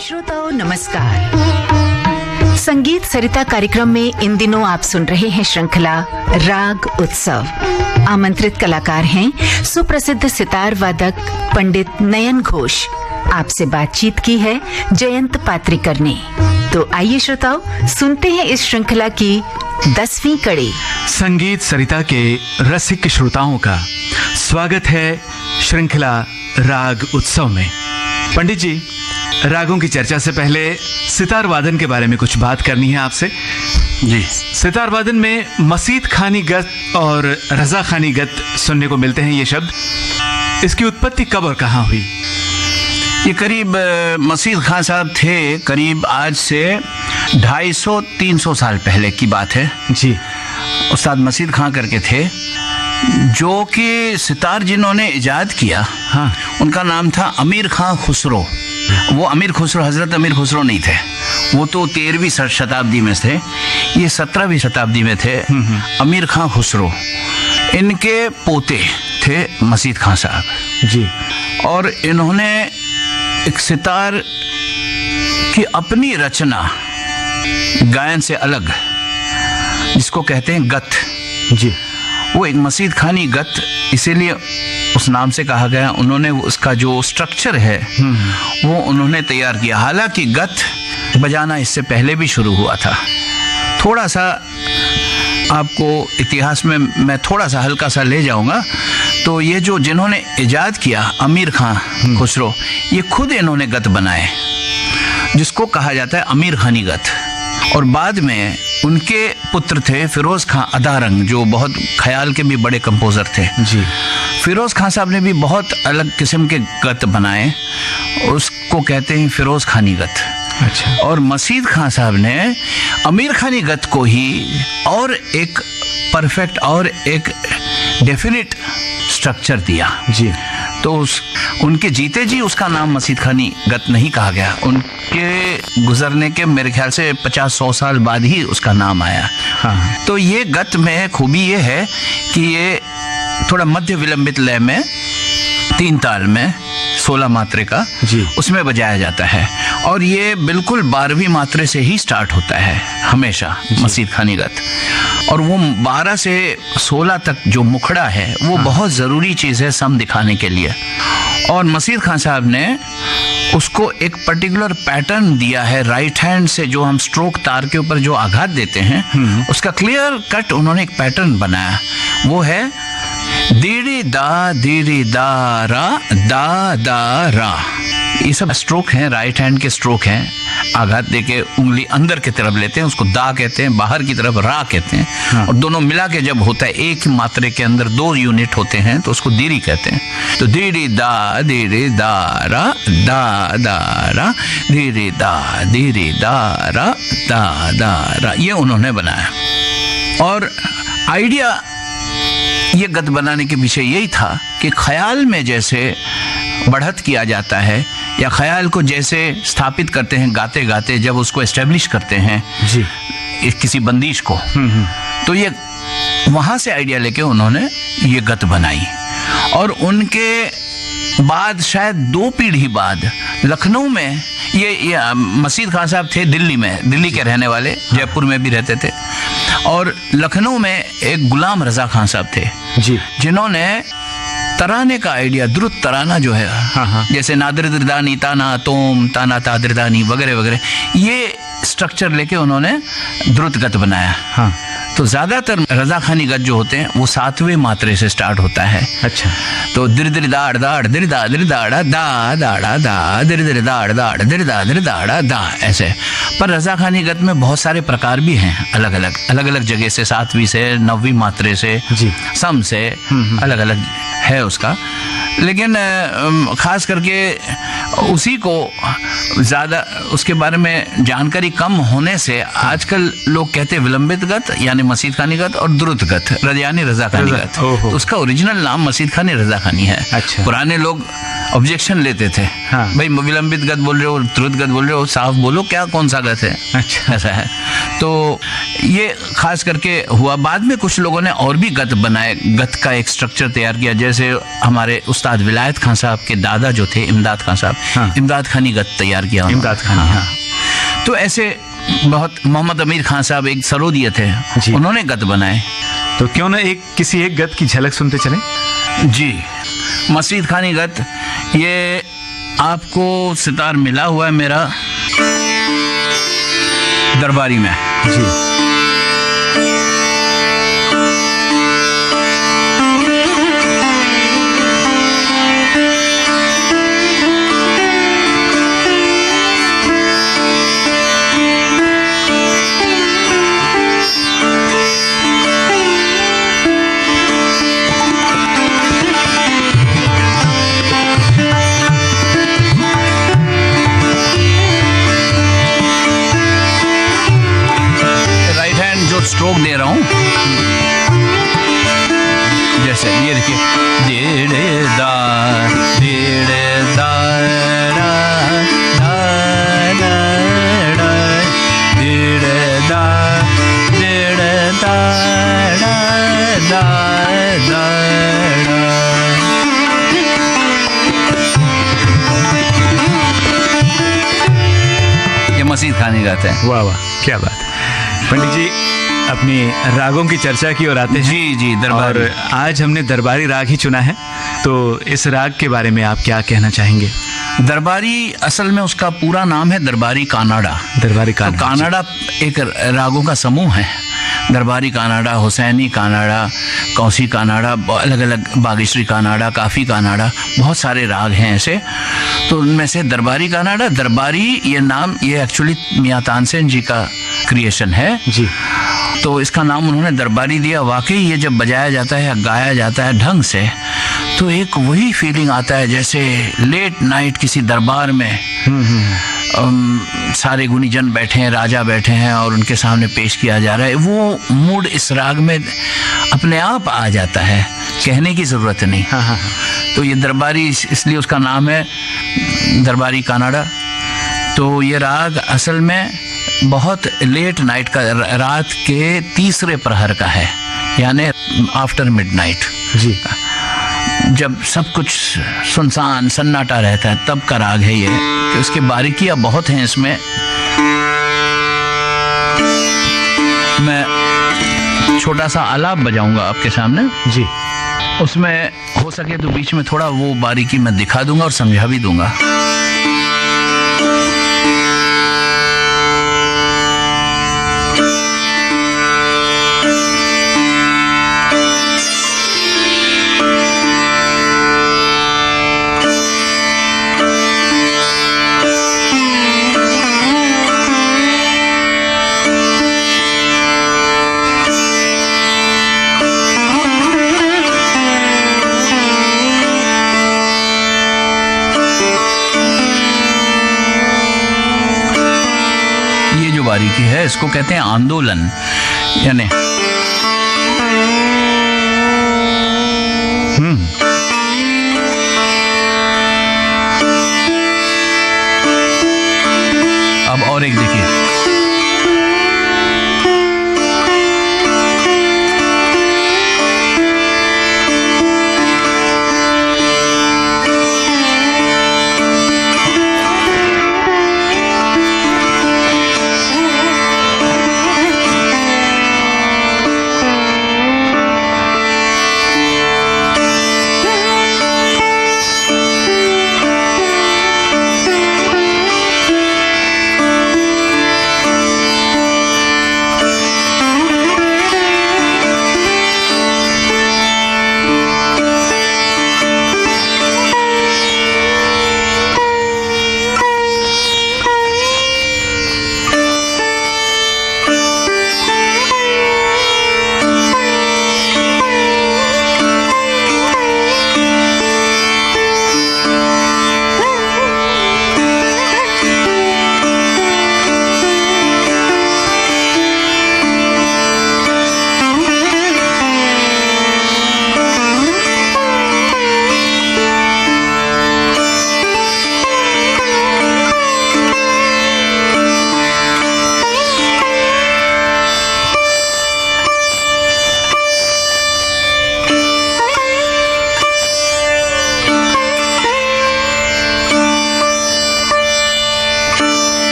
श्रोताओं नमस्कार। संगीत सरिता कार्यक्रम में इन दिनों आप सुन रहे हैं श्रृंखला राग उत्सव। आमंत्रित कलाकार हैं सुप्रसिद्ध सितार वादक पंडित नयन घोष। आपसे बातचीत की है जयंत पात्रिकर ने। तो आइए श्रोताओं सुनते हैं इस श्रृंखला की 10वीं कड़ी। संगीत सरिता के रसिक श्रोताओं का स्वागत है श्रृंखला राग उत्सव में। पंडित जी, रागों की चर्चा से पहले सितार वादन के बारे में कुछ बात करनी है आपसे। जी, सितार वादन में मसीद खानी गत और रजा खानी गत सुनने को मिलते हैं ये शब्द। इसकी उत्पत्ति कब और कहाँ हुई? ये करीब मसीद खान साहब थे, करीब आज से 250-300 साल पहले की बात है जी। उस्ताद मसीद खान करके थे, जो कि सितार जिन्होंने इजाद किया, हाँ, उनका नाम था अमीर खां खुसरो। वो अमीर खुसरो, हजरत अमीर खुसरो नहीं थे, वो तो 13वीं शताब्दी में थे, ये 17वीं शताब्दी में थे। अमीर खां खुसरो, इनके पोते थे मसीद खान साहब जी। और इन्होंने एक सितार की अपनी रचना गायन से अलग, जिसको कहते हैं गत जी, वो एक मसीद खानी गत, इसीलिए उस नाम से कहा गया। उन्होंने उसका जो स्ट्रक्चर है वो उन्होंने तैयार किया। हालांकि गत बजाना इससे पहले भी शुरू हुआ था। थोड़ा सा आपको इतिहास में मैं थोड़ा सा हल्का सा ले जाऊंगा। तो ये जो जिन्होंने इजाद किया अमीर खां खुसरो, ये खुद इन्होंने गत बनाए, जिसको कहा जाता है अमीर खानी गत। और बाद में उनके पुत्र थे फिरोज खां अदारंग, जो बहुत ख्याल के भी बड़े कंपोजर थे जी। फिरोज खान साहब ने भी बहुत अलग किस्म के गत बनाए, उसको कहते हैं फिरोज खानी गत। अच्छा। और मसीद खान साहब ने अमीर खानी गत को ही और एक परफेक्ट और एक डेफिनेट स्ट्रक्चर दिया जी। तो उनके जीते जी उसका नाम मसीद खानी गत नहीं कहा गया। उनके गुजरने के मेरे ख्याल से 50-100 साल बाद ही उसका नाम आया। हाँ। तो ये गत में खूबी ये है कि ये थोड़ा मध्य विलंबित लय में 3 ताल में 16 मात्रे का जी, उसमें बजाया जाता है। और ये बिल्कुल 12वीं मात्रे से ही स्टार्ट होता है हमेशा मसीद खानी गत। और वो 12 से 16 तक जो मुखड़ा है वो बहुत ज़रूरी चीज़ है सम दिखाने के लिए। और मसीद खान साहब ने उसको एक पर्टिकुलर पैटर्न दिया है। राइट हैंड से जो हम स्ट्रोक तार के ऊपर जो आघात देते हैं, उसका क्लियर कट उन्होंने एक पैटर्न बनाया। वो है दीड़ी दा रा रा। ये सब स्ट्रोक हैं, राइट हैंड के स्ट्रोक हैं। आघात देके उंगली अंदर की तरफ लेते हैं, उसको दा कहते हैं, बाहर की तरफ रा कहते हैं। हाँ। और दोनों मिला के जब होता है, एक मात्रे के अंदर 2 यूनिट होते हैं, तो उसको दीरी कहते हैं। तो दीड़ी दा रा दा रा, दीड़ी दा रा, ये उन्होंने बनाया। और आइडिया ये गत बनाने के पीछे यही था कि ख्याल में जैसे बढ़त किया जाता है, या ख्याल को जैसे स्थापित करते हैं गाते गाते, जब उसको एस्टेब्लिश करते हैं जी किसी बंदिश को, तो ये वहाँ से आइडिया लेके उन्होंने ये गत बनाई। और उनके बाद शायद 2 पीढ़ी बाद लखनऊ में ये मसीद खान साहब थे दिल्ली में, दिल्ली के रहने वाले, जयपुर में भी रहते थे। और लखनऊ में एक गुलाम रजा खान साहब थे जी, जिन्होंने तराने का आइडिया, द्रुत तराना जो है, हाँ। जैसे नादरदानी ताना तोम ताना तादरदानी वगैरह वगैरह, ये स्ट्रक्चर लेके उन्होंने द्रुत गत बनाया। हाँ। तो ज्यादातर रजा खानी गत जो होते हैं वो 7वें मात्रे से स्टार्ट होता है। अच्छा। तो दिर दाड़ दाड़ दिर दाड़ा दा दाड़ा दा दिर दाड़ दाड़ दिर दाड़ा दा, ऐसे। पर रजा खानी गत में बहुत सारे प्रकार भी हैं, अलग अलग जगह से, 7वीं से 9वीं मात्रे से जी, सम से अलग अलग है उसका। लेकिन खास करके उसी को ज़्यादा उसके बारे में जानकारी कम होने से आजकल लोग कहते हैं विलंबित गत, यानी मसीद खानी गत, और द्रुत गत यानी रजा खानी गत। तो उसका ओरिजिनल नाम मसीद खानी रजा खानी है। अच्छा। पुराने लोग ऑब्जेक्शन लेते थे। हाँ। भाई विलंबित गत बोल रहे हो, द्रुत गत बोल रहे हो, साफ बोलो क्या कौन सा गत है। अच्छा। ऐसा है। तो ये खास करके हुआ। बाद में कुछ लोगों ने और भी गत बनाए, गत का एक स्ट्रक्चर तैयार किया। जैसे हमारे उस्ताद विलायत खान साहब के दादा जो थे इमदाद खान साहब, हाँ। इमदाद खानी गत तैयार किया उन्होंने। इमदाद खान, हाँ। तो ऐसे बहुत, मोहम्मद अमीर खान साहब एक सरोदिये थे, जी। उन्होंने गत बनाए। तो क्यों ना किसी एक गत की झलक सुनते चले। जी, मसीद खानी गत, ये आपको सितार मिला हुआ है मेरा दरबारी में। जी। स्ट्रोक दे रहा हूं, जैसे ये देखिए, डेढ़े दा रा दा रा रा, डेढ़े दा रा दा रा। ये मसीद खानी गाते हैं। वाह वाह, क्या बात है। पंडित जी अपनी रागों की चर्चा की ओर आते हैं। जी जी, दरबारी। और आज हमने दरबारी राग ही चुना है, तो इस राग के बारे में आप क्या कहना चाहेंगे। दरबारी असल में उसका पूरा नाम है दरबारी कानाडा। दरबारी तो कानाडा एक रागों का समूह है। दरबारी कानाडा, हुसैनी कानाडा, कौसी कानाडा, अलग अलग, बागेश्वरी कानाडा, काफ़ी कानाडा, बहुत सारे राग हैं ऐसे। तो उनमें से दरबारी कानाडा, दरबारी ये नाम, ये एक्चुअली मियां तानसेन जी का क्रिएशन है जी। तो इसका नाम उन्होंने दरबारी दिया। वाकई ये जब बजाया जाता है या गाया जाता है ढंग से, तो एक वही फीलिंग आता है जैसे लेट नाइट किसी दरबार में सारे गुणीजन बैठे हैं, राजा बैठे हैं और उनके सामने पेश किया जा रहा है। वो मूड इस राग में अपने आप आ जाता है, कहने की ज़रूरत नहीं। हाँ हाँ। तो ये दरबारी इसलिए उसका नाम है दरबारी कानाडा। तो ये राग असल में बहुत लेट नाइट का, रात के तीसरे प्रहर का है, यानी आफ्टर मिडनाइट जी, जब सब कुछ सुनसान सन्नाटा रहता है तब का राग है ये। तो इसके बारीकियां बहुत हैं इसमें। मैं छोटा सा आलाप बजाऊंगा आपके सामने जी। उसमें हो सके तो बीच में थोड़ा वो बारीकी मैं दिखा दूंगा और समझा भी दूंगा। बारीकी है, इसको कहते हैं आंदोलन, यानी अब और एक देखिए,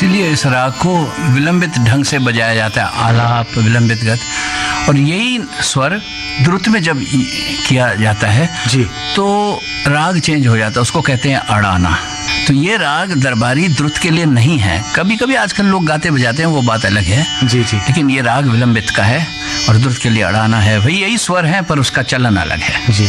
इसीलिए इस राग को विलंबित ढंग से बजाया जाता है, आलाप विलंबित गत। और यही स्वर द्रुत में जब किया जाता है जी, तो राग चेंज हो जाता है, उसको कहते हैं अड़ाना। तो ये राग दरबारी द्रुत के लिए नहीं है। कभी कभी आजकल लोग गाते बजाते हैं, वो बात अलग है। जी जी। लेकिन ये राग विलंबित का है और द्रुत के लिए अड़ाना है। भाई यही स्वर है पर उसका चलन अलग है। जी,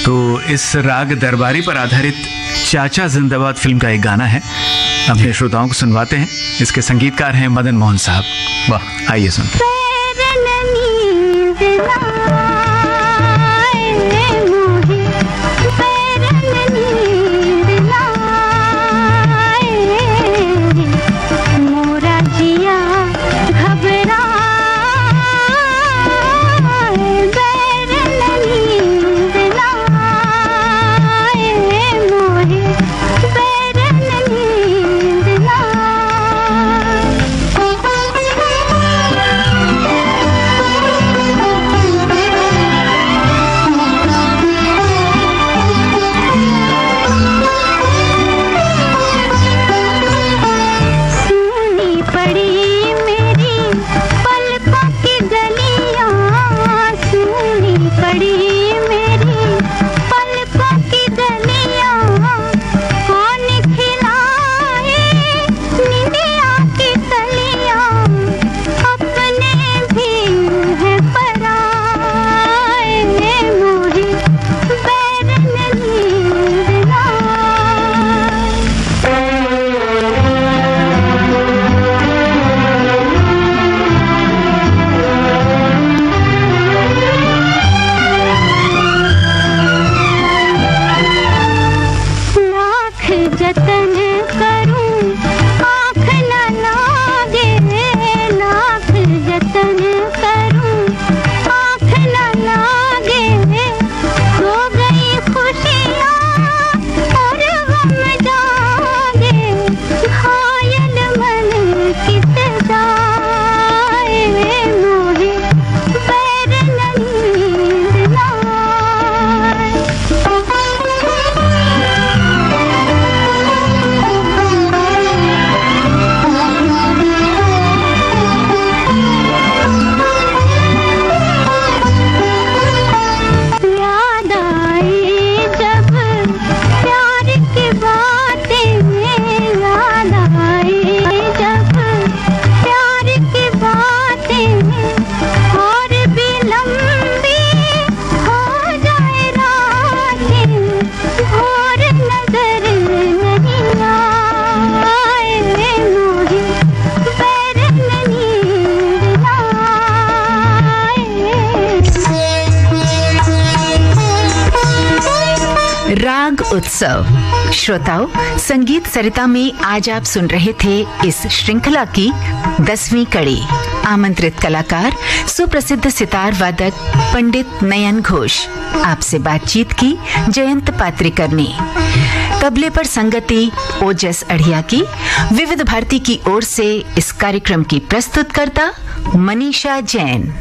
तो इस राग दरबारी पर आधारित चाचा जिंदाबाद फिल्म का एक गाना है, अपने श्रोताओं को सुनवाते हैं। इसके संगीतकार हैं मदन मोहन साहब। वाह, आइए सुनते हैं। राग उत्सव। श्रोताओं, संगीत सरिता में आज आप सुन रहे थे इस श्रृंखला की 10वीं कड़ी। आमंत्रित कलाकार सुप्रसिद्ध सितार वादक पंडित नयन घोष। आपसे बातचीत की जयंत पात्रिकर ने। तबले पर संगति ओजस अढ़िया की। विविध भारती की ओर से इस कार्यक्रम की प्रस्तुतकर्ता मनीषा जैन।